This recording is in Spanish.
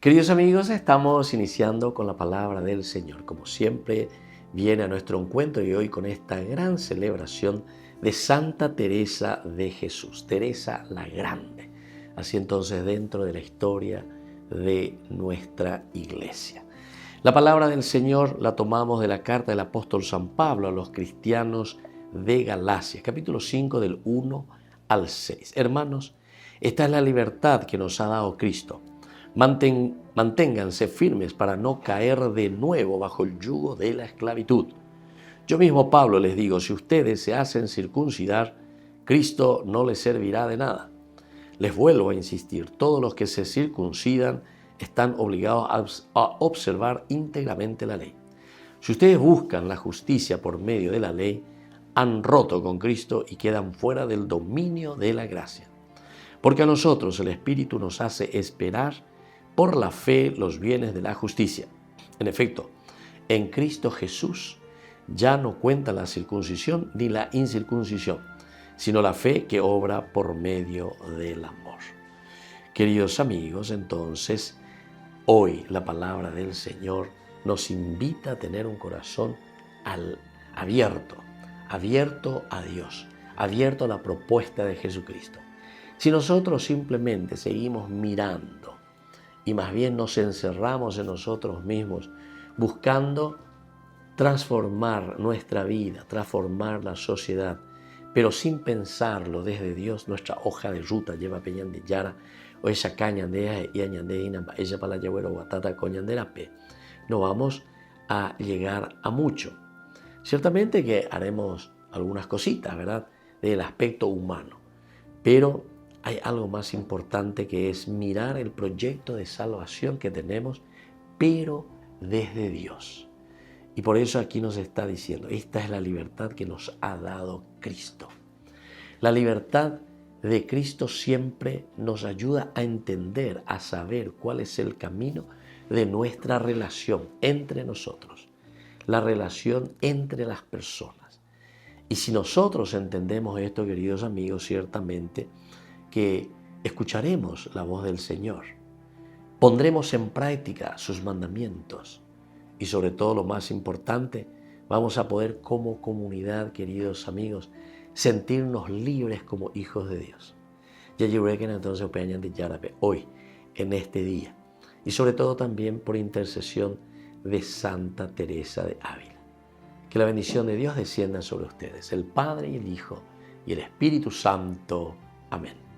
Queridos amigos, estamos iniciando con la palabra del Señor. Como siempre, viene a nuestro encuentro y hoy con esta gran celebración de Santa Teresa de Jesús, Teresa la Grande. Así entonces dentro de la historia de nuestra iglesia. La palabra del Señor la tomamos de la carta del apóstol San Pablo a los cristianos de Galacia, capítulo 5 del 1 al 6. Hermanos, esta es la libertad que nos ha dado Cristo. Manténganse firmes para no caer de nuevo bajo el yugo de la esclavitud. Yo mismo, Pablo, les digo, si ustedes se hacen circuncidar, Cristo no les servirá de nada. Les vuelvo a insistir, todos los que se circuncidan están obligados a observar íntegramente la ley. Si ustedes buscan la justicia por medio de la ley, han roto con Cristo y quedan fuera del dominio de la gracia. Porque a nosotros el Espíritu nos hace esperar por la fe los bienes de la justicia. En efecto, en Cristo Jesús ya no cuenta la circuncisión ni la incircuncisión, sino la fe que obra por medio del amor. Queridos amigos, entonces, hoy la palabra del Señor nos invita a tener un corazón abierto a Dios, abierto a la propuesta de Jesucristo. Si nosotros simplemente seguimos mirando y más bien nos encerramos en nosotros mismos, buscando transformar nuestra vida, transformar la sociedad, pero sin pensarlo desde Dios, nuestra hoja de ruta lleva peñandillara o esa cañandea y añandea ella para la yagüero guatata coñanderape. No vamos a llegar a mucho. Ciertamente que haremos algunas cositas, ¿verdad?, del aspecto humano, pero hay algo más importante que es mirar el proyecto de salvación que tenemos, pero desde Dios. Y por eso aquí nos está diciendo, esta es la libertad que nos ha dado Cristo. La libertad de Cristo siempre nos ayuda a entender, a saber cuál es el camino de nuestra relación entre nosotros, la relación entre las personas. Y si nosotros entendemos esto, queridos amigos, ciertamente que escucharemos la voz del Señor, pondremos en práctica sus mandamientos y sobre todo lo más importante, vamos a poder como comunidad, queridos amigos, sentirnos libres como hijos de Dios. Ya llegué entonces hoy, en este día, y sobre todo también por intercesión de Santa Teresa de Ávila. Que la bendición de Dios descienda sobre ustedes, el Padre y el Hijo y el Espíritu Santo. Amén.